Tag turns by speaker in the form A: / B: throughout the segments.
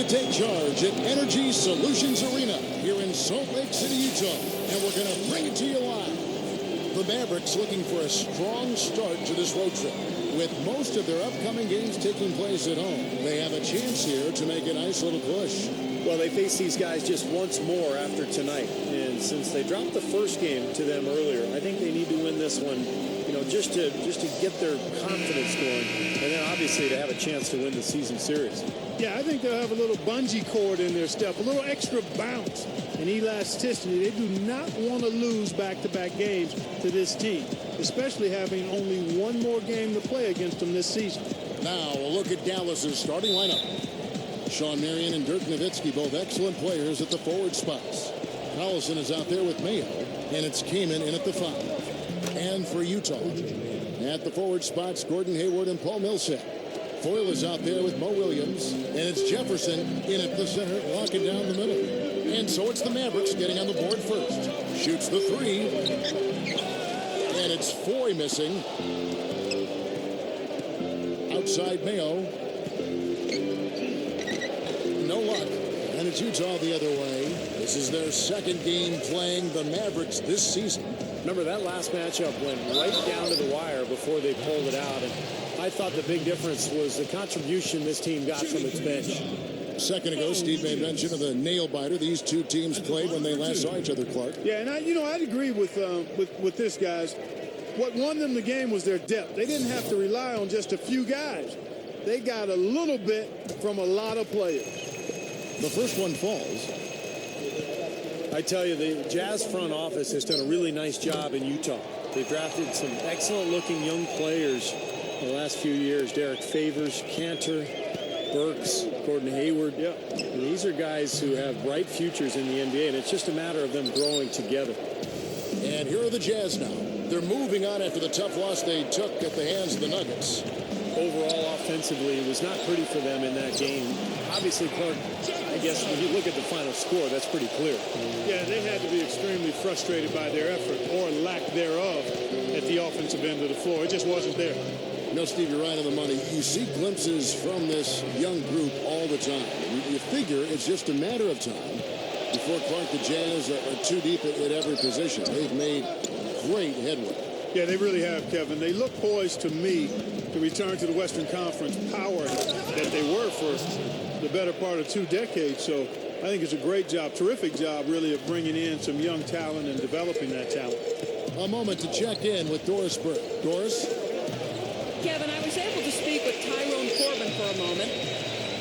A: to take charge at Energy Solutions Arena here in Salt Lake City, Utah. And we're going to bring it to you live. The Mavericks looking for a strong start to this road trip. With most of their upcoming games taking place at home, they have a chance here to make a nice little push.
B: Well, they face these guys just once more after tonight. And since they dropped the first game to them earlier, I think they need to win this one, you know, just to get their confidence going. And then obviously to have a chance to win the season series.
C: Yeah, I think they'll have a little bungee cord in their step, a little extra bounce and elasticity. They do not want to lose back-to-back games to this team, especially having only one more game to play against them this season.
A: Now we'll look at Dallas's starting lineup. Sean Marion and Dirk Nowitzki, both excellent players at the forward spots. Collison is out there with Mayo, and it's Kaman in at the 5. And for Utah, at the forward spots, Gordon Hayward and Paul Millsap. Foyle is out there with Mo Williams, and it's Jefferson in at the center, locking down the middle. And so it's the Mavericks getting on the board first. Shoots the 3. And it's Foy missing. Outside Mayo. No luck. And it's Utah the other way. This is their second game playing the Mavericks this season.
B: Remember, that last matchup went right down to the wire before they pulled it out. And I thought the big difference was the contribution this team got from its bench.
A: A second ago, Steve made mention of the nail biter these two teams played when they last saw each other, Clark.
C: Yeah, and I'd agree with this, guys. What won them the game was their depth. They didn't have to rely on just a few guys. They got a little bit from a lot of players.
A: The first one falls.
B: I tell you, the Jazz front office has done a really nice job in Utah. They've drafted some excellent-looking young players in the last few years. Derek Favors, Cantor, Burks, Gordon Hayward. Yeah. And these are guys who have bright futures in the NBA, and it's just a matter of them growing together.
A: And here are the Jazz now. They're moving on after the tough loss they took at the hands of the Nuggets.
B: Overall, offensively, it was not pretty for them in that game. Obviously, Clark, I guess when you look at the final score, that's pretty clear.
C: Yeah, they had to be extremely frustrated by their effort or lack thereof at the offensive end of the floor. It just wasn't there.
A: No, Steve, you're right on the money. You see glimpses from this young group all the time. You figure it's just a matter of time before, Clark, the Jazz are too deep at every position. They've made great headway.
C: Yeah, they really have, Kevin. They look poised to me to return to the Western Conference power that they were for the better part of 2 decades. So I think it's a great job, terrific job, really, of bringing in some young talent and developing that talent.
A: A moment to check in with Doris Burke. Doris?
D: Kevin, I was able to speak with Tyrone Corbin for a moment.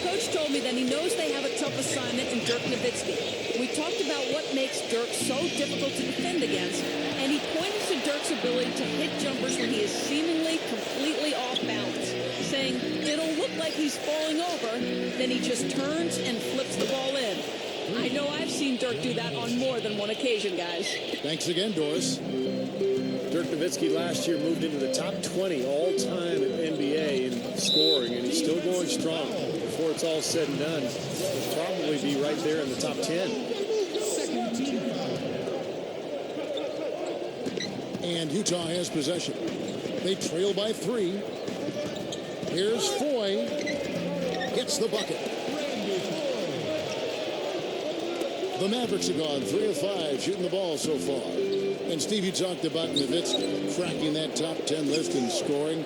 D: Coach told me that he knows they have a tough assignment in Dirk Nowitzki. We talked about what makes Dirk so difficult to defend against, and he pointed to Dirk's ability to hit jumpers when he is seemingly completely off balance, saying it'll look like he's falling over, then he just turns and flips the ball in. I know I've seen Dirk do that on more than one occasion, guys.
A: Thanks again, Doris.
B: Dirk Nowitzki last year moved into the top 20 all-time in NBA in scoring, and he's still going strong. Before it's all said and done, he'll probably be right there in the top 10.
A: And Utah has possession. They trail by 3. Here's Foy. Gets the bucket. The Mavericks have gone 3 of 5 shooting the ball so far. And Steve, you talked about Nowitzki cracking that top 10 list in scoring.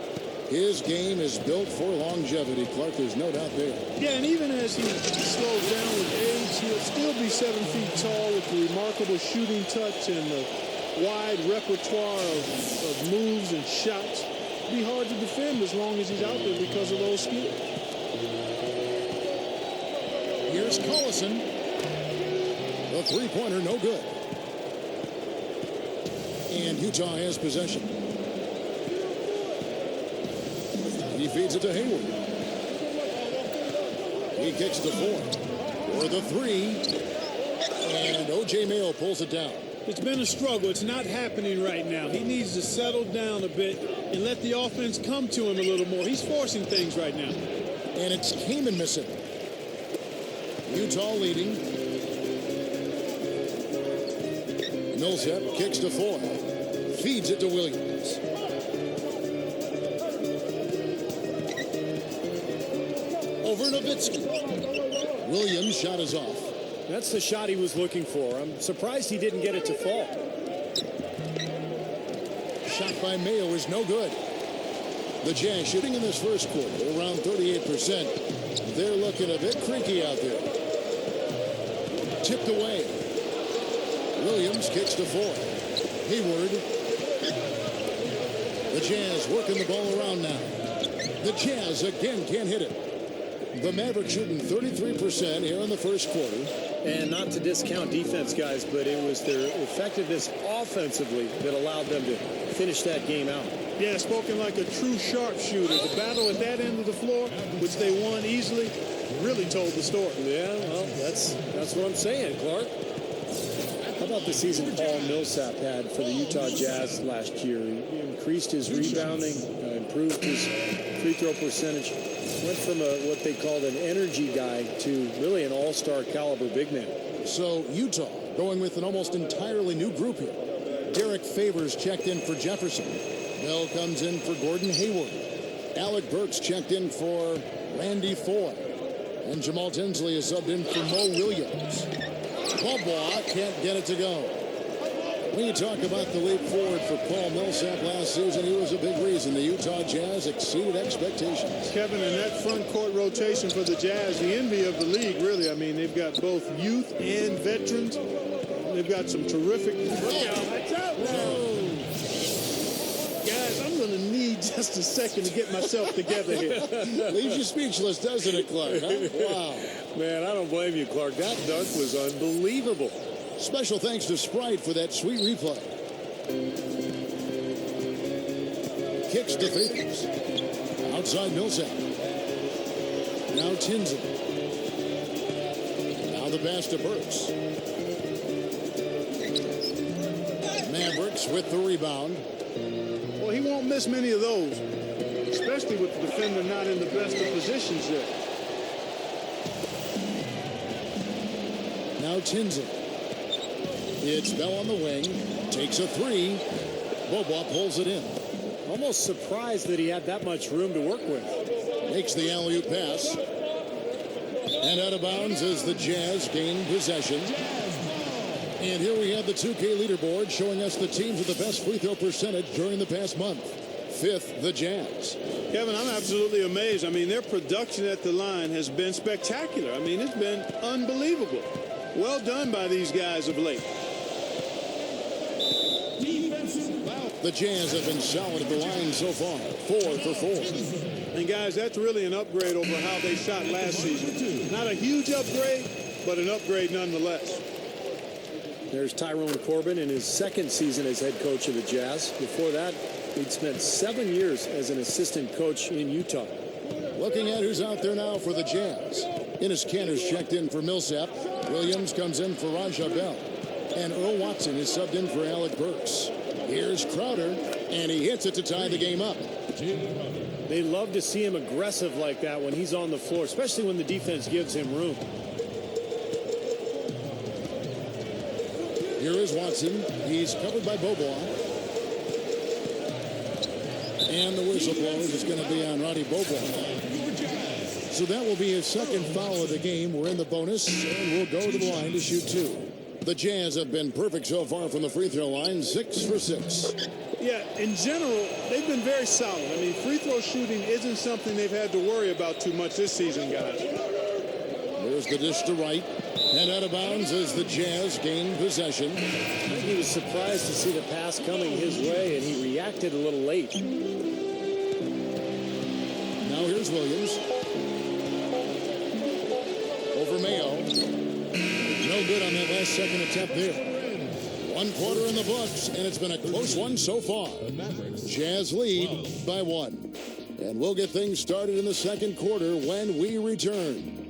A: His game is built for longevity, Clark. There's no doubt there.
C: Yeah, and even as he slows down with age, he'll still be 7 feet tall with the remarkable shooting touch and the wide repertoire of moves and shots. It'll be hard to defend as long as he's out there because of those skills.
A: Here's Collison. The three-pointer, no good. And Utah has possession. He feeds it to Hayward. He kicks to 4. For the 3. And O.J. Mayo pulls it down.
C: It's been a struggle. It's not happening right now. He needs to settle down a bit and let the offense come to him a little more. He's forcing things right now.
A: And it's Kaman missing. Utah leading. Millsap kicks to 4. Feeds it to Williams. Over Nowitzki. Williams' shot is off.
B: That's the shot he was looking for. I'm surprised he didn't get it to fall.
A: Shot by Mayo is no good. The Jazz shooting in this first quarter around 38%. They're looking a bit creaky out there. Tipped away. Williams kicks to 4. Hayward. The Jazz working the ball around now. The Jazz again can't hit it. The Mavericks shooting 33% here in the first quarter.
B: And not to discount defense, guys, but it was their effectiveness offensively that allowed them to finish that game out.
C: Yeah, spoken like a true sharpshooter. The battle at that end of the floor, which they won easily, really told the story.
B: Yeah, well, that's what I'm saying, Clark. How about the season Paul Millsap had for the Utah Jazz last year? He increased his rebounding, improved his free throw percentage, went from what they called an energy guy to really an all-star caliber big man.
A: So Utah going with an almost entirely new group here. Derek Favors checked in for Jefferson. Bell comes in for Gordon Hayward. Alec Burks checked in for Randy Foy. And Jamal Tinsley is subbed in for Mo Williams. Bobois can't get it to go. When you talk about the leap forward for Paul Millsap last season, he was a big reason the Utah Jazz exceeded expectations.
C: Kevin, in that front court rotation for the Jazz, the envy of the league, really. I mean, they've got both youth and veterans. They've got some terrific... Guys, I'm going to need just a second to get myself together here.
A: Leaves you speechless, doesn't it, Clark? Huh? Wow.
B: Man, I don't blame you, Clark. That dunk was unbelievable.
A: Special thanks to Sprite for that sweet replay. Kicks to Favors. Outside Millsap. Now Tinsley. Now the pass to Burks. Mavericks with the rebound.
C: Well, he won't miss many of those, especially with the defender not in the best of positions there.
A: Now Tinsley. It's Bell on the wing. Takes a 3. Bobois pulls it in.
B: Almost surprised that he had that much room to work with.
A: Makes the alley-oop pass. And out of bounds as the Jazz gain possession. And here we have the 2K leaderboard showing us the teams with the best free throw percentage during the past month. 5th, the Jazz.
C: Kevin, I'm absolutely amazed. I mean, their production at the line has been spectacular. I mean, it's been unbelievable. Well done by these guys of late.
A: The Jazz have been solid at the line so far. 4 for 4.
C: And guys, that's really an upgrade over how they shot last season. Not a huge upgrade, but an upgrade nonetheless.
B: There's Tyrone Corbin in his second season as head coach of the Jazz. Before that, he'd spent 7 years as an assistant coach in Utah.
A: Looking at who's out there now for the Jazz. Enes Kanter's checked in for Millsap. Williams comes in for Raja Bell. And Earl Watson is subbed in for Alec Burks. Here's Crowder, and he hits it to tie the game up.
B: They love to see him aggressive like that when he's on the floor, especially when the defense gives him room.
A: Here is Watson. He's covered by Bobois. And the whistle blows is going to be on Roddy Bobois. So that will be his second foul of the game. We're in the bonus, and we'll go to the line to shoot 2. The Jazz have been perfect so far from the free throw line, 6 for 6.
C: Yeah, in general, they've been very solid. I mean, free throw shooting isn't something they've had to worry about too much this season, guys.
A: There's the dish to right. And out of bounds as the Jazz gain possession.
B: I think he was surprised to see the pass coming his way, and he reacted a little late.
A: Now here's Williams. Over Mayo. No good on that last second attempt there. 1 quarter in the books, and it's been a close one so far. Jazz lead by 1. And we'll get things started in the second quarter when we return.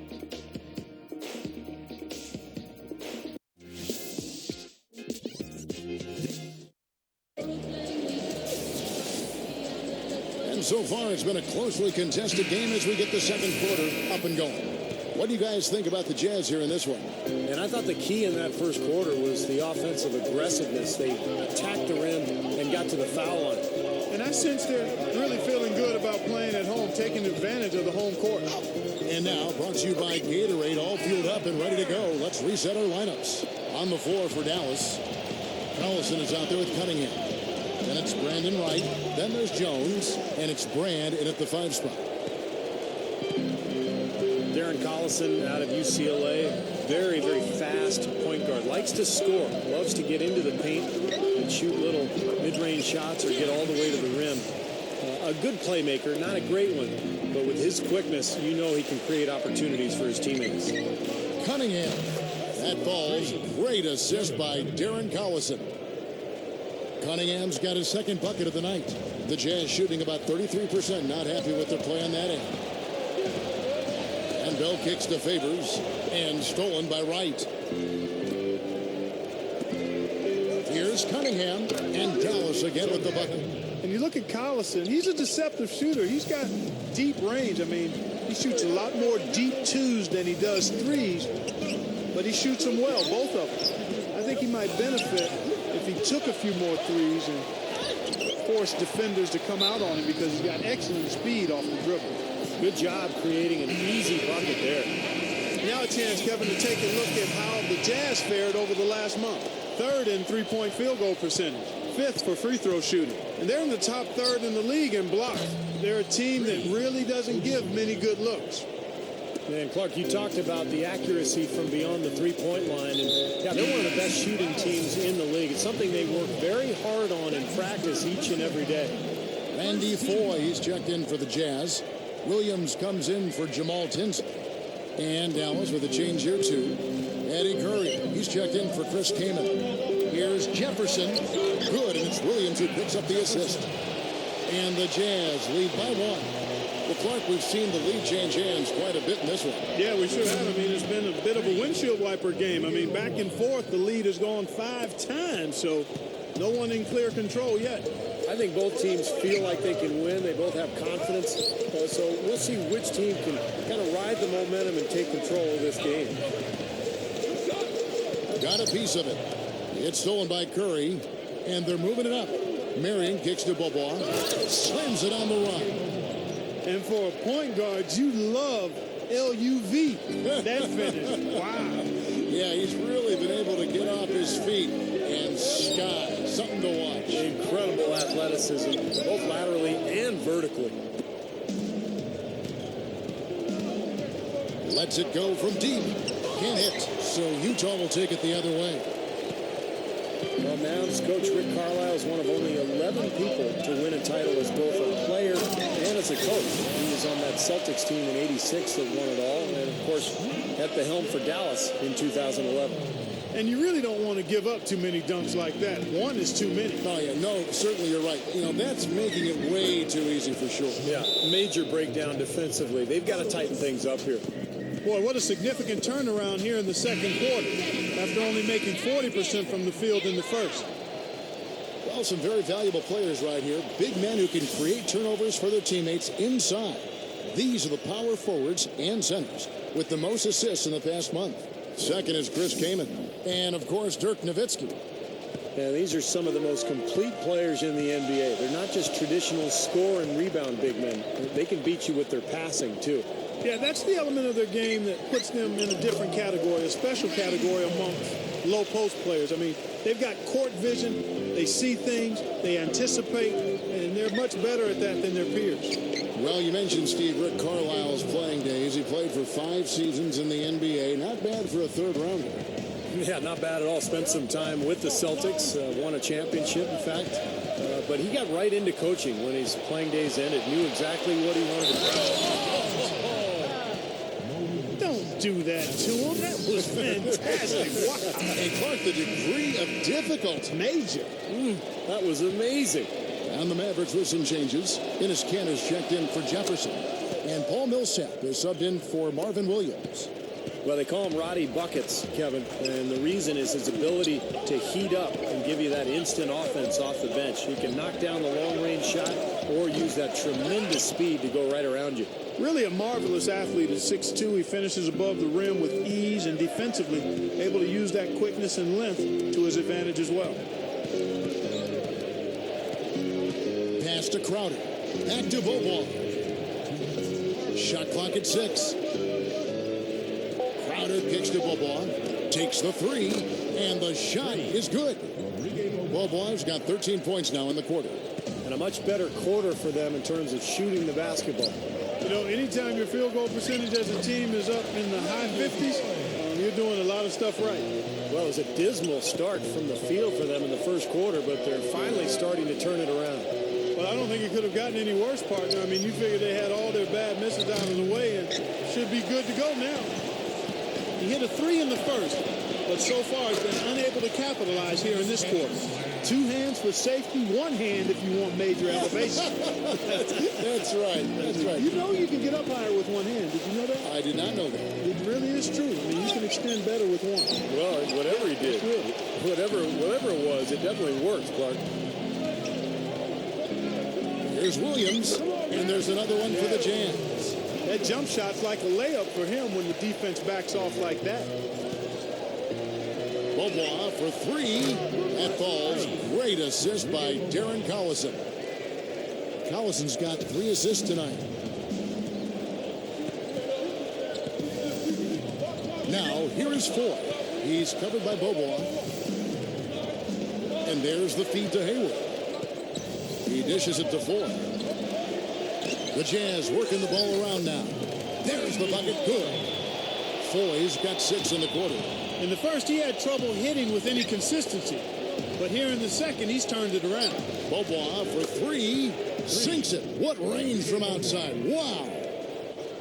A: And so far, it's been a closely contested game as we get the second quarter up and going. What do you guys think about the Jazz here in this one?
B: And I thought the key in that first quarter was the offensive aggressiveness. They attacked the rim and got to the foul line.
C: And I sense they're really feeling good about playing at home, taking advantage of the home court.
A: And now, brought to you by Gatorade, all fueled up and ready to go. Let's reset our lineups. On the floor for Dallas, Collison is out there with Cunningham. Then it's Brandon Wright. Then there's Jones. And it's Brand in at the 5 spot.
B: Darren Collison out of UCLA. Very, very fast point guard. Likes to score. Loves to get into the paint and shoot little mid-range shots or get all the way to the rim. A good playmaker, not a great one, but with his quickness, you know he can create opportunities for his teammates.
A: Cunningham. That falls. Great assist by Darren Collison. Cunningham's got his second bucket of the night. The Jazz shooting about 33%. Not happy with their play on that end. And Bell kicks to Favors. And stolen by Wright. Here's Cunningham. And Dallas again with the bucket.
C: And you look at Collison, he's a deceptive shooter. He's got deep range. I mean, he shoots a lot more deep twos than he does threes, but he shoots them well, both of them. I think he might benefit if he took a few more threes and forced defenders to come out on him because he's got excellent speed off the dribble.
B: Good job creating an easy bucket there.
C: Now a chance, Kevin, to take a look at how the Jazz fared over the last month. Third in three-point field goal percentage. Fifth for free throw shooting. And they're in the top third in the league in blocks. They're a team that really doesn't give many good looks.
B: And Clark, you talked about the accuracy from beyond the three-point line. And yeah, they're one of the best shooting teams in the league. It's something they work very hard on in practice each and every day.
A: Randy Foye, he's checked in for the Jazz. Williams comes in for Jamal Tinsley. And Dallas with a change here too. Eddie Curry, he's checked in for Chris Kaman. Here's Jefferson. Good, and it's Williams who picks up the assist. And the Jazz lead by 1. Well, Clark, we've seen the lead change hands quite a bit in this one.
C: Yeah, we sure have. I mean, it's been a bit of a windshield wiper game. I mean, back and forth, the lead has gone 5 times, so no one in clear control yet.
B: I think both teams feel like they can win. They both have confidence. So we'll see which team can kind of ride the momentum and take control of this game.
A: Got a piece of it. It's stolen by Curry, and they're moving it up. Marion kicks to Bobois, slams it on the run.
C: And for a point guard, you love LUV. That finish. Wow.
A: Yeah, he's really been able to get off his feet and sky. Something to watch.
B: Incredible athleticism, both laterally and vertically.
A: Lets it go from deep. Can't hit, so Utah will take it the other way.
B: Well, Mavs coach Rick Carlisle is one of only 11 people to win a title as both a player and as a coach. He was on that Celtics team in '86 that won it all, and of course at the helm for Dallas in 2011.
C: And you really don't want to give up too many dunks like that. One is too many.
A: Oh, yeah, no, certainly you're right. You know, that's making it way too easy for sure.
B: Yeah, major breakdown defensively. They've got to tighten things up here.
C: Boy, what a significant turnaround here in the second quarter after only making 40% from the field in the first.
A: Well, some very valuable players right here. Big men who can create turnovers for their teammates inside. These are the power forwards and centers with the most assists in the past month. Second is Chris Kaman. And, of course, Dirk Nowitzki.
B: Yeah, these are some of the most complete players in the NBA. They're not just traditional score and rebound big men. They can beat you with their passing, too.
C: Yeah, that's the element of their game that puts them in a different category, a special category amongst low post players. I mean, they've got court vision, they see things, they anticipate, and they're much better at that than their peers.
A: Well, you mentioned Steve Rick Carlisle's playing days. He played for 5 seasons in the NBA. Not bad for a third rounder.
B: Yeah, not bad at all. Spent some time with the Celtics, won a championship, in fact. But he got right into coaching when his playing days ended, knew exactly what he wanted to do.
C: Don't do that to him. That was fantastic. Wow.
A: And Clark, the degree of difficulty.
C: Major.
B: That was amazing.
A: And the Mavericks with some changes. Ennis Cantor's checked in for Jefferson. And Paul Millsap is subbed in for Marvin Williams.
B: Well, they call him Roddy Buckets, Kevin, and the reason is his ability to heat up and give you that instant offense off the bench. He can knock down the long-range shot or use that tremendous speed to go right around you.
C: Really a marvelous athlete at 6'2". He finishes above the rim with ease and defensively able to use that quickness and length to his advantage as well.
A: Pass to Crowder. Back to Bobois. Shot clock at 6. Crowder kicks to Bobois. Takes the three. And the shot is good. Bobois got 13 points now in the quarter.
B: And a much better quarter for them in terms of shooting the basketball.
C: You know, anytime your field goal percentage as a team is up in the high 50s, you're doing a lot of stuff right.
B: Well, it was a dismal start from the field for them in the first quarter, but they're finally starting to turn it around.
C: Well, I don't think it could have gotten any worse, partner. I mean, you figure they had all their bad misses out of the way and should be good to go now. He hit a three in the first, but so far has been unable to capitalize here in this quarter. 2 hands for safety, 1 hand if you want major elevation.
A: That's right. That's right.
C: You know you can get up higher with 1 hand. Did you know that?
A: I did not know that.
C: It really is true. I mean, you can extend better with 1.
B: Well, whatever he did, whatever it was, it definitely worked, Clark.
A: Here's Williams, and there's another one for the Jazz.
C: That jump shot's like a layup for him when the defense backs off like that.
A: Bobois for 3. That falls. Great assist by Darren Collison. Collison's got 3 assists tonight. Now, here is 4. He's covered by Bobois. And there's the feed to Hayward. He dishes it to 4. The Jazz working the ball around now. There's the bucket. Good. Foy's got 6 in the quarter.
C: In the first, he had trouble hitting with any consistency. But here in the second, he's turned it around.
A: Bobois for 3. Sinks it. What range from outside. Wow.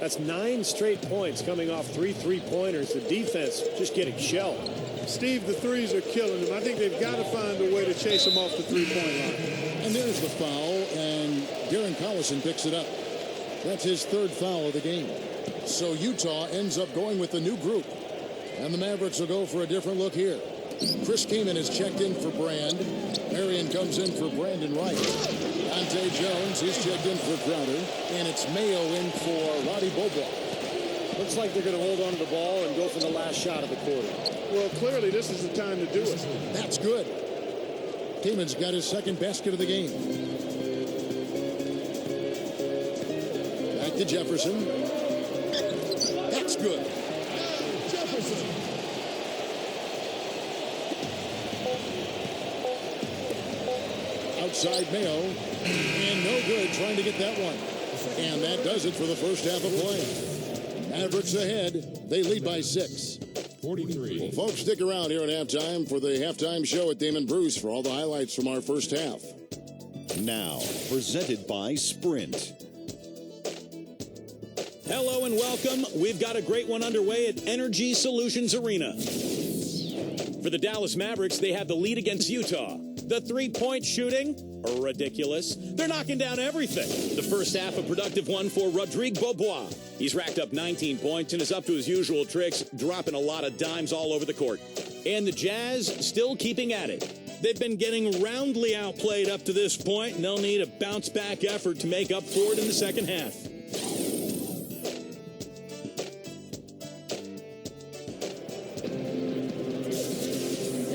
B: That's 9 straight points coming off 3 3-pointers. The defense just getting shelled.
C: Steve, the threes are killing him. I think they've got to find a way to chase him off the 3-point line.
A: And there's the foul, and Darren Collison picks it up. That's his 3rd foul of the game. So Utah ends up going with the new group. And the Mavericks will go for a different look here. Chris Kaman is checked in for Brand. Marion comes in for Brandon Wright. Dante Jones, he's checked in for Crowder. And it's Mayo in for Roddy Bobois.
B: Looks like they're going to hold on to the ball and go for the last shot of the quarter.
C: Well, clearly this is the time to do it.
A: That's good. Kaman's got his 2nd basket of the game. Back to Jefferson. That's good. Jefferson. Outside Mayo. And no good trying to get that one. And that does it for the first half of play. Mavericks ahead. They lead by 6.
E: 43.
A: Well, folks, stick around here at halftime for the halftime show at Damon Bruce for all the highlights from our first half.
E: Now, presented by Sprint.
F: Hello and welcome. We've got a great one underway at Energy Solutions Arena. For the Dallas Mavericks, they have the lead against Utah. The 3-point shooting, ridiculous. They're knocking down everything. The first half, a productive one for Rodrigue Bobois. He's racked up 19 points and is up to his usual tricks, dropping a lot of dimes all over the court. And the Jazz still keeping at it. They've been getting roundly outplayed up to this point, and they'll need a bounce-back effort to make up for it in the second half.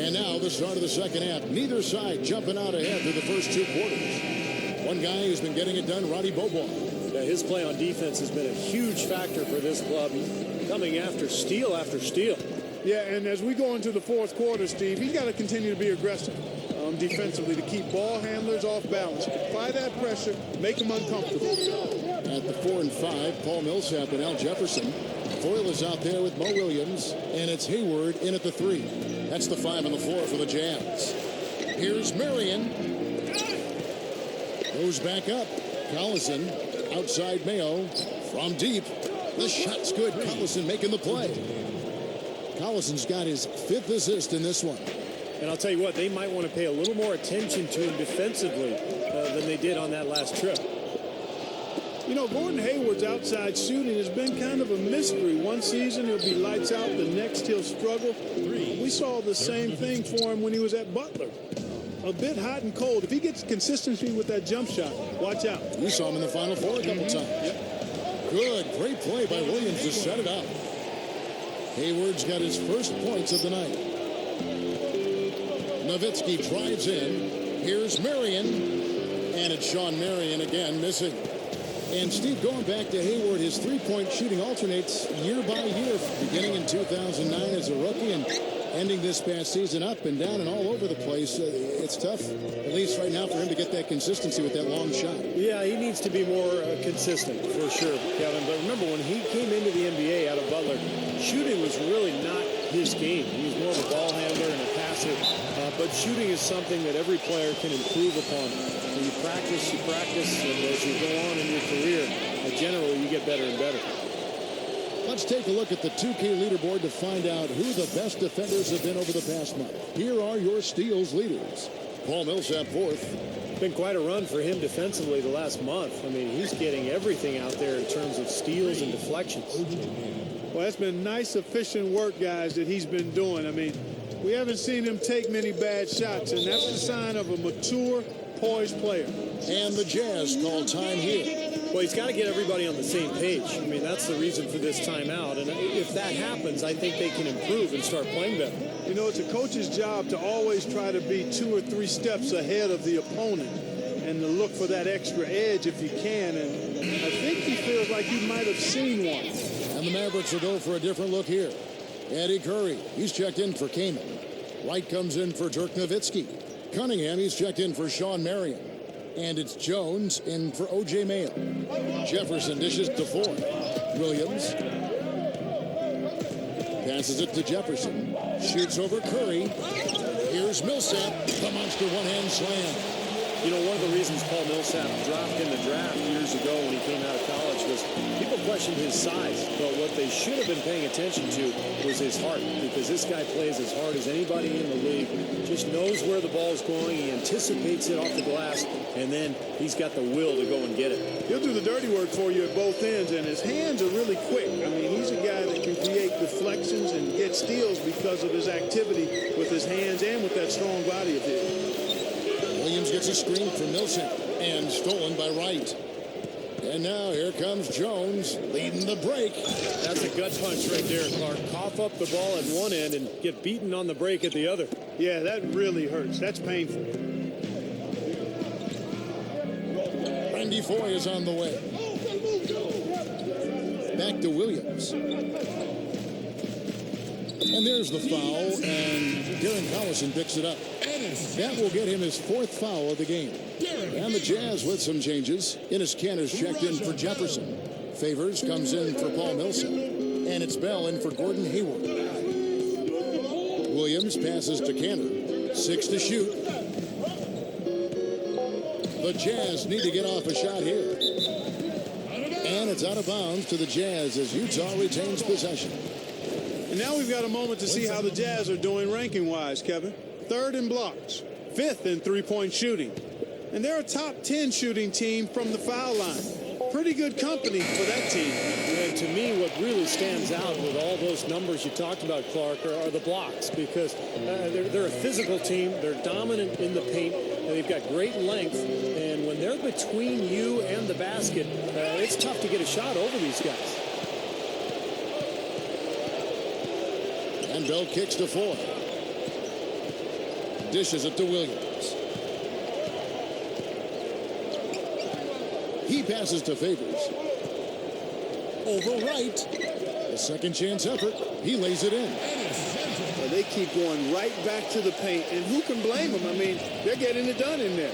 A: And now the start of the second half. Neither side jumping out ahead through the first 2 quarters. One guy who's been getting it done, Roddy Bobois.
B: Yeah, his play on defense has been a huge factor for this club, coming after steal after steal.
C: Yeah, and as we go into the 4th quarter, Steve, he's got to continue to be aggressive defensively to keep ball handlers off balance. Apply that pressure, make them uncomfortable.
A: At the 4 and 5, Paul Millsap and Al Jefferson. Foyle is out there with Mo Williams, and it's Hayward in at the 3. That's the 5 on the floor for the Jazz. Here's Marion. Goes back up. Collison outside Mayo from deep. The shot's good. Collison making the play. Collison's got his 5th assist in this one.
B: And I'll tell you what, they might want to pay a little more attention to him defensively than they did on that last trip.
C: You know, Gordon Hayward's outside shooting has been kind of a mystery. One season he'll be lights out, the next he'll struggle. We saw the same thing for him when he was at Butler. A bit hot and cold. If he gets consistency with that jump shot, watch out.
A: We saw him in the Final Four a couple times.
C: Yep.
A: Good, great play by Williams to set it up. Hayward's got his first points of the night. Nowitzki drives in. Here's Marion. And it's Sean Marion again missing. And Steve, going back to Hayward, his three-point shooting alternates year by year, beginning in 2009 as a rookie and ending this past season up and down and all over the place. It's tough, at least right now, for him to get that consistency with that long shot.
B: Yeah, he needs to be more consistent for sure, Kevin. But remember, when he came into the NBA out of Butler, shooting was really not his game. He was more of a ball handler and a passer. But shooting is something that every player can improve upon. When you practice, and as you go on in your career, generally you get better and better.
A: Let's take a look at the 2K leaderboard to find out who the best defenders have been over the past month. Here are your steals leaders. Paul Millsap fourth.
B: Been quite a run for him defensively the last month. I mean, he's getting everything out there in terms of steals and deflections.
C: Well, that's been nice, efficient work, guys, that he's been doing. I mean, we haven't seen him take many bad shots, and that's the sign of a mature, poised player.
A: And the Jazz call time here.
B: Well, he's got to get everybody on the same page. I mean, that's the reason for this timeout. And if that happens, I think they can improve and start playing better.
C: You know, it's a coach's job to always try to be 2 or 3 steps ahead of the opponent and to look for that extra edge if you can. And I think he feels like he might have seen one.
A: And the Mavericks will go for a different look here. Eddie Curry, he's checked in for Kaman. White comes in for Dirk Nowitzki. Cunningham, he's checked in for Sean Marion. And it's Jones in for O.J. Mayo. Jefferson dishes to Ford. Williams passes it to Jefferson. Shoots over Curry. Here's Millsap. The monster one-hand slam.
B: You know, one of the reasons Paul Millsap dropped in the draft years ago when he came out of college was people questioned his size. But what they should have been paying attention to was his heart, because this guy plays as hard as anybody in the league. Just knows where the ball's going. He anticipates it off the glass, and then he's got the will to go and get it.
C: He'll do the dirty work for you at both ends, and his hands are really quick. I mean, he's a guy that can create deflections and get steals because of his activity with his hands and with that strong body of his.
A: Williams gets a screen from Millsap and stolen by Wright. And now here comes Jones leading the break.
B: That's a gut punch right there, Clark. Cough up the ball at one end and get beaten on the break at the other.
C: Yeah, that really hurts. That's painful.
A: Randy Foye is on the way. Back to Williams. And there's the foul, and Darren Collison picks it up. That will get him his 4th foul of the game. And the Jazz with some changes. Enes Kanter's checked in for Jefferson. Favors comes in for Paul Millsap. And it's Bell in for Gordon Hayward. Williams passes to Kanter. 6 to shoot. The Jazz need to get off a shot here. And it's out of bounds to the Jazz as Utah retains possession.
C: And now we've got a moment to see how the Jazz are doing ranking-wise, Kevin. 3rd in blocks, 5th in three-point shooting. And they're a top 10 shooting team from the foul line. Pretty good company for that team.
B: And to me, what really stands out with all those numbers you talked about, Clark, are the blocks, because they're a physical team. They're dominant in the paint. And they've got great length. And when they're between you and the basket, it's tough to get a shot over these guys.
A: And Bell kicks to Foye. Dishes it to Williams. He passes to Favors. Over Wright. A second chance effort. He lays it in.
C: Well, they keep going right back to the paint, and who can blame them? I mean, they're getting it done in there.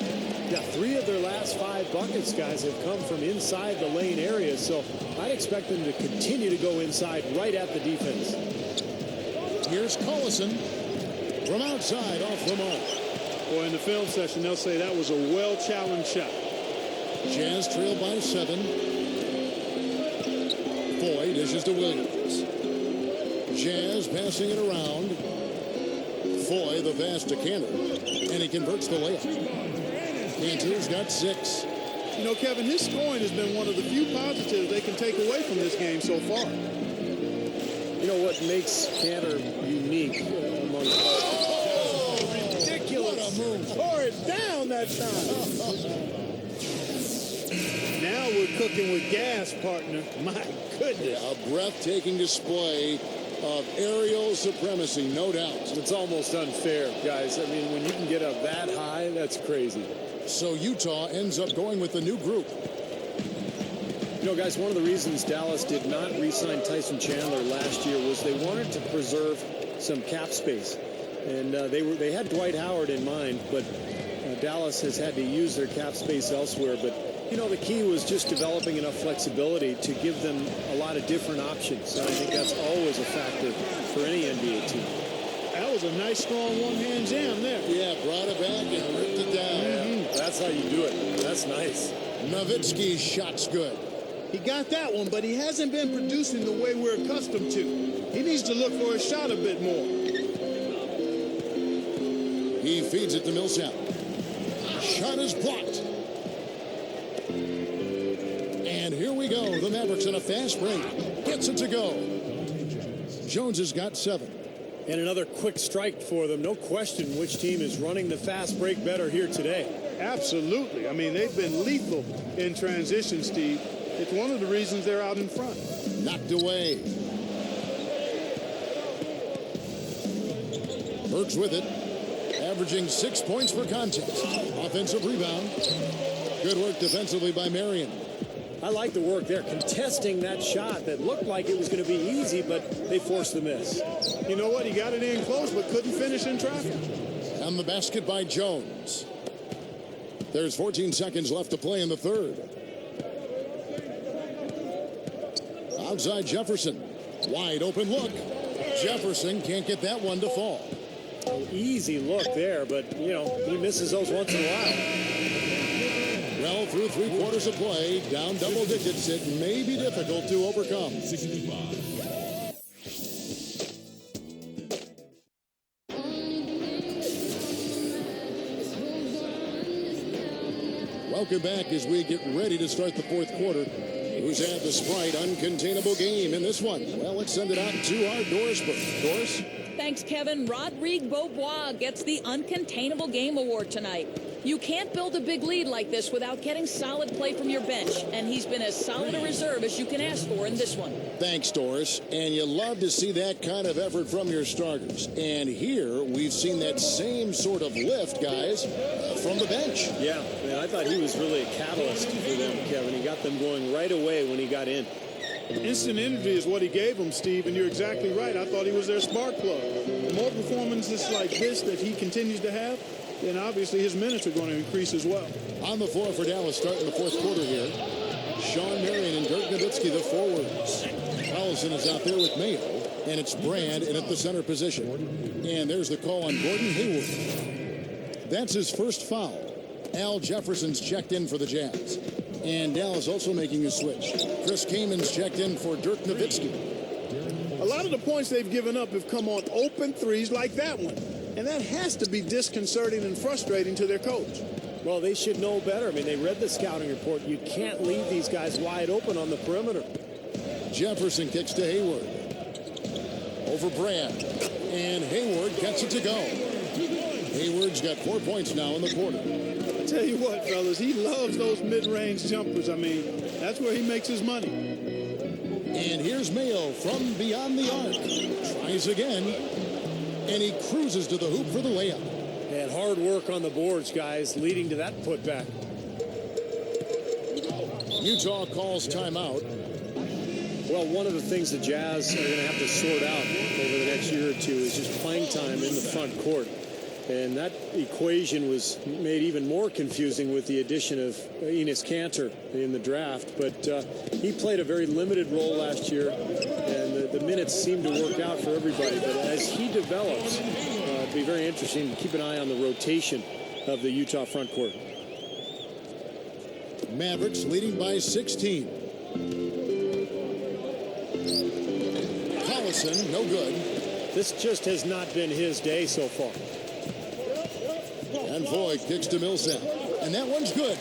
B: Yeah, 3 of their last 5 buckets, guys, have come from inside the lane area, so I'd expect them to continue to go inside right at the defense.
A: Here's Collison from outside off the mark.
C: Boy, in the film session, they'll say that was a well-challenged shot.
A: Jazz trail by 7. Foye dishes to Williams. Jazz passing it around. Foye the pass to Kanter. And he converts the layup. Kanter's got 6.
C: You know, Kevin, his scoring has been one of the few positives they can take away from this game so far.
B: You know what makes Kanter unique among...
A: Oh, ridiculous. What a move.
C: Tore it down that time. Now we're cooking with gas, partner. My goodness.
A: A breathtaking display of aerial supremacy, no doubt.
B: It's almost unfair, guys. I mean, when you can get up that high, that's crazy.
A: So Utah ends up going with the new group.
B: You know, guys, one of the reasons Dallas did not re-sign Tyson Chandler last year was they wanted to preserve some cap space. And they had Dwight Howard in mind, but Dallas has had to use their cap space elsewhere. But, you know, the key was just developing enough flexibility to give them a lot of different options. And I think that's always a factor for any NBA team.
C: That was a nice, strong one-hand jam there.
A: Yeah, brought it back and ripped it down.
B: That's how you do it. That's nice.
A: Nowitzki's shot's good.
C: He got that one, but he hasn't been producing the way we're accustomed to. He needs to look for his shot a bit more.
A: He feeds it to Millsap. Shot is blocked. And here we go. The Mavericks in a fast break. Gets it to go. Jones has got 7.
B: And another quick strike for them. No question which team is running the fast break better here today.
C: Absolutely. I mean, they've been lethal in transition, Steve. It's one of the reasons they're out in front.
A: Knocked away. Burks with it. Averaging 6 points per contest. Offensive rebound. Good work defensively by Marion.
B: I like the work there, contesting that shot that looked like it was going to be easy, but they forced the miss.
C: You know what? He got it in close, but couldn't finish in traffic.
A: And the basket by Jones. There's 14 seconds left to play in the third. Outside Jefferson. Wide open look. Jefferson can't get that one to fall.
B: Easy look there, but, you know, he misses those once in a while.
A: Well, through 3/4 of play, down double digits, it may be difficult to overcome. Welcome back as we get ready to start the fourth quarter. Who's had the Sprite uncontainable game in this one? Well, let's send it out to our Doris. Doris?
D: Thanks, Kevin. Rodrigue Beaubois gets the Uncontainable Game Award tonight. You can't build a big lead like this without getting solid play from your bench, and he's been as solid a reserve as you can ask for in this one.
A: Thanks, Doris. And you love to see that kind of effort from your starters. And here we've seen that same sort of lift, guys, from the bench.
B: Yeah, man, I thought he was really a catalyst for them, Kevin. He got them going right away when he got in.
C: Instant energy is what he gave them, Steve, and you're exactly right. I thought he was their spark plug. The more performances like this that he continues to have, then obviously his minutes are going to increase as well.
A: On the floor for Dallas starting the fourth quarter here. Sean Marion and Dirk Nowitzki, the forwards. Collison is out there with Mayo, and it's Brand in at the center position. And there's the call on Gordon Hayward. That's his first foul. Al Jefferson's checked in for the Jazz. And Dallas also making a switch. Chris Kamen's checked in for Dirk Nowitzki.
C: A lot of the points they've given up have come on open threes like that one. And that has to be disconcerting and frustrating to their coach.
B: Well, they should know better. I mean, they read the scouting report. You can't leave these guys wide open on the perimeter.
A: Jefferson kicks to Hayward. Over Brand. And Hayward gets it to go. Hayward's got 4 points now in the quarter.
C: I tell you what, fellas, he loves those mid-range jumpers. I mean, that's where he makes his money.
A: And here's Mayo from beyond the arc. Tries again. And he cruises to the hoop for the layup.
B: And hard work on the boards, guys, leading to that putback.
A: Utah calls timeout.
B: Well, one of the things the Jazz are going to have to sort out over the next year or two is just playing time in the front court. And that equation was made even more confusing with the addition of Enes Kanter in the draft. But he played a very limited role last year, and the minutes seemed to work out for everybody. But as he develops, it'd be very interesting to keep an eye on the rotation of the Utah front court.
A: Mavericks leading by 16. Collison, no good.
B: This just has not been his day so far.
A: And Voigt kicks to Millsap. And that one's good.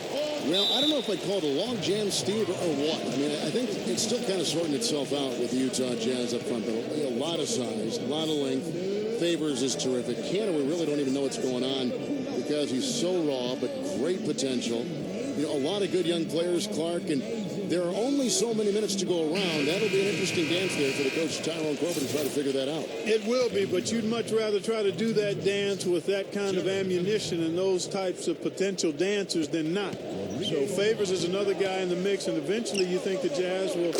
A: Well, I don't know if I'd call it a log jam, Steve, or what. I mean, I think it's still kind of sorting itself out with the Utah Jazz up front. But a lot of size, a lot of length. Favors is terrific. Kanter, we really don't even know what's going on because he's so raw, but great potential. You know, a lot of good young players, Clark, and There are only so many minutes to go around. That'll be an interesting dance there for the coach, Tyrone Corbin, to try to figure that out.
C: It will be, but you'd much rather try to do that dance with that kind of ammunition and those types of potential dancers than not. So Favors is another guy in the mix, and eventually you think the Jazz will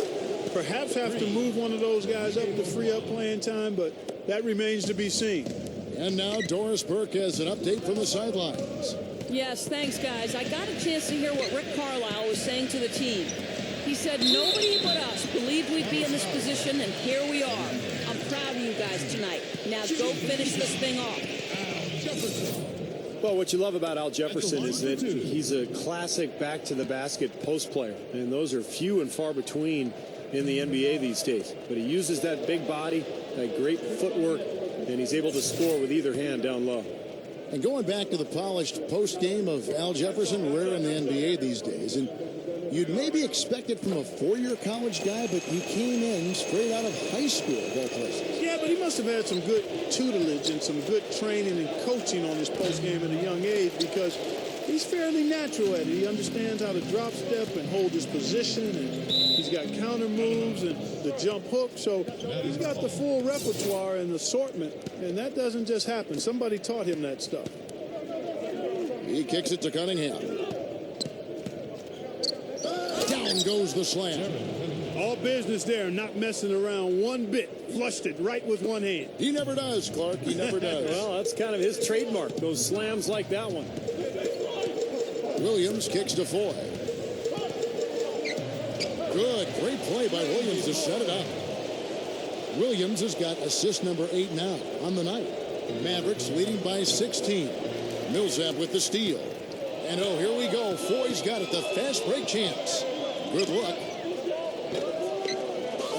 C: perhaps have to move one of those guys up to free up playing time, but that remains to be seen.
A: And now Doris Burke has an update from the sidelines.
D: Yes, thanks, guys. I got a chance to hear what Rick Carlisle was saying to the team. He said nobody but us believed we'd be in this position, and here we are. I'm proud of you guys tonight. Now go finish this thing off.
B: Well, what you love about Al Jefferson is that he's a classic back-to-the-basket post player, and those are few and far between in the NBA these days. But he uses that big body, that great footwork, and he's able to score with either hand down low.
A: And going back to the polished post game of Al Jefferson, rare in the NBA these days. And you'd maybe expect it from a four-year college guy, but he came in straight out of high school of all places.
C: Yeah, but he must have had some good tutelage and some good training and coaching on his post game at a young age, because he's fairly natural at it. He understands how to drop step and hold his position, and he's got counter moves and the jump hook. So he's got the full repertoire and assortment, and that doesn't just happen. Somebody taught him that stuff.
A: He kicks it to Cunningham. Down goes the slam.
C: All business there, not messing around one bit. Flushed it right with one hand.
A: He never does, Clark. He never does.
B: Well, that's kind of his trademark, those slams like that one.
A: Williams kicks to Foy. Good. Great play by Williams to set it up. Williams has got assist number 8 now on the night. Mavericks leading by 16. Millsap with the steal. And oh, here we go. Foy's got it. The fast break chance. Good luck.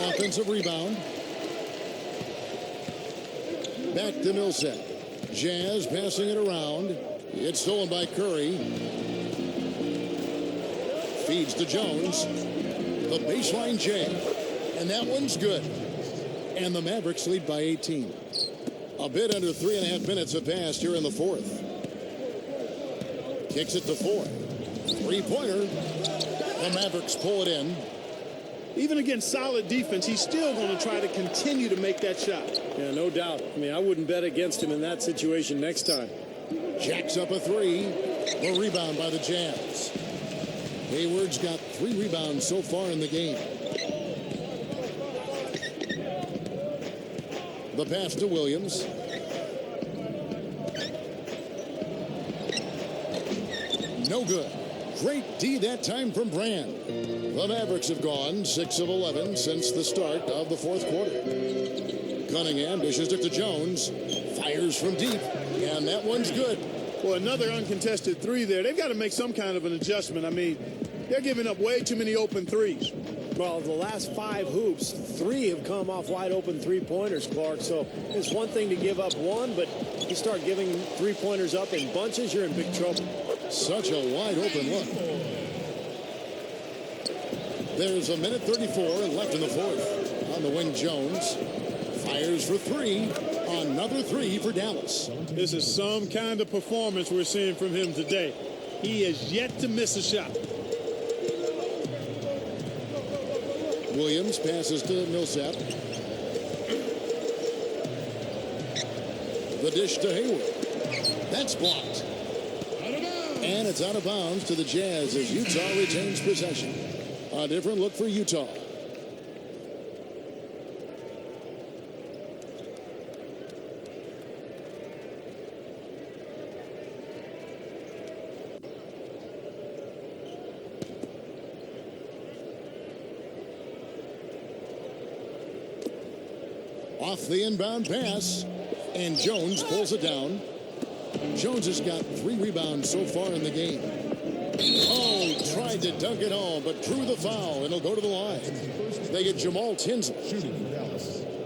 A: Offensive rebound. Back to Millsap. Jazz passing it around. It's stolen by Curry. Feeds to Jones. The baseline J. And that one's good. And the Mavericks lead by 18. A bit under 3.5 minutes have passed here in the fourth. Kicks it to Foy. Three-pointer. The Mavericks pull it in.
C: Even against solid defense, he's still going to try to continue to make that shot.
B: Yeah, no doubt. I mean, I wouldn't bet against him in that situation next time.
A: Jacks up a three. The rebound by the Jazz. Hayward's got 3 rebounds so far in the game. The pass to Williams. No good. Great D that time from Brand. The Mavericks have gone 6 of 11 since the start of the fourth quarter. Cunningham dishes it to Jones. Fires from deep. And that one's good.
C: Well, another uncontested three there. They've got to make some kind of an adjustment. I mean, they're giving up way too many open threes.
B: Well, the last 5 hoops, 3 have come off wide open three-pointers, Clark. So it's one thing to give up one, but you start giving three-pointers up in bunches, you're in big trouble.
A: Such a wide open look. There's a minute 34 left in the fourth. On the wing, Jones fires for 3. Another 3 for Dallas.
C: This is some kind of performance we're seeing from him today. He has yet to miss a shot.
A: Williams passes to Millsap. The dish to Hayward. That's blocked. And it's out of bounds to the Jazz as Utah retains possession. A different look for Utah. Off the inbound pass, and Jones pulls it down. Jones has got 3 rebounds so far in the game. Oh, tried to dunk it home, but drew the foul, and he'll go to the line. They get Jamal Tinsley.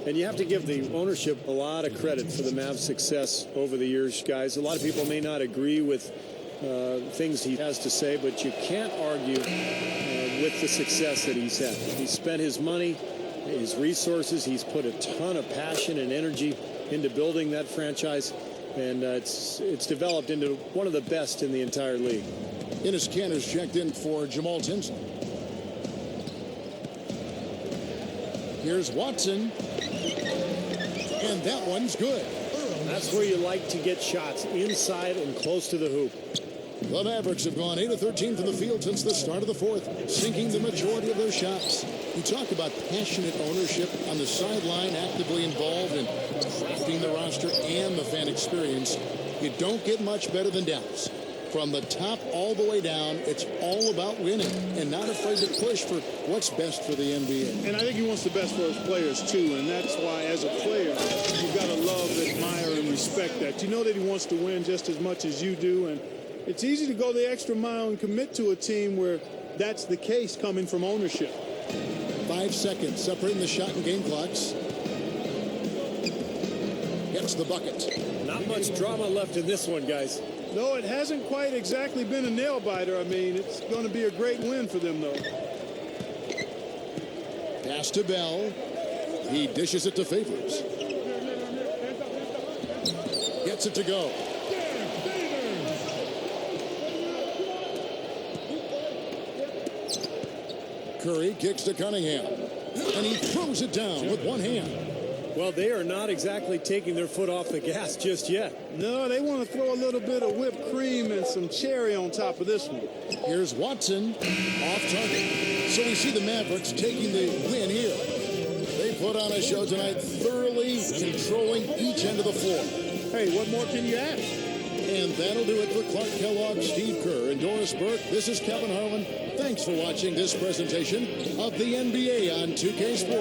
B: And you have to give the ownership a lot of credit for the Mavs' success over the years, guys. A lot of people may not agree with things he has to say, but you can't argue with the success that he's had. He's spent his money, his resources. He's put a ton of passion and energy into building that franchise, and it's developed into one of the best in the entire league.
A: Enes Kanter's checked in for Jamal Tinsley. Here's Watson. And that one's good.
B: That's where you like to get shots, inside and close to the hoop.
A: The Mavericks have gone 8 of 13 from the field since the start of the fourth, sinking the majority of their shots. You talk about passionate ownership on the sideline, actively involved in crafting the roster and the fan experience. You don't get much better than Dallas. From the top all the way down, it's all about winning and not afraid to push for what's best for the NBA.
C: And I think he wants the best for his players, too. And that's why, as a player, you've got to love, admire, and respect that. You know that he wants to win just as much as you do. And it's easy to go the extra mile and commit to a team where that's the case coming from ownership.
A: 5 seconds separating the shot and game clocks. Gets the bucket.
B: Not much drama left in this one, guys.
C: No, it hasn't quite exactly been a nail-biter. I mean, it's going to be a great win for them, though.
A: Pass to Bell. He dishes it to Favors. Gets it to go. Curry kicks to Cunningham. And he throws it down with one hand.
B: Well, they are not exactly taking their foot off the gas just yet.
C: No, they want to throw a little bit of whipped cream and some cherry on top of this one.
A: Here's Watson off target. So we see the Mavericks taking the win here. They put on a show tonight, thoroughly controlling each end of the floor.
C: Hey, what more can you ask?
A: And that'll do it for Clark Kellogg, Steve Kerr, and Doris Burke. This is Kevin Harlan. Thanks for watching this presentation of the NBA on 2K Sports.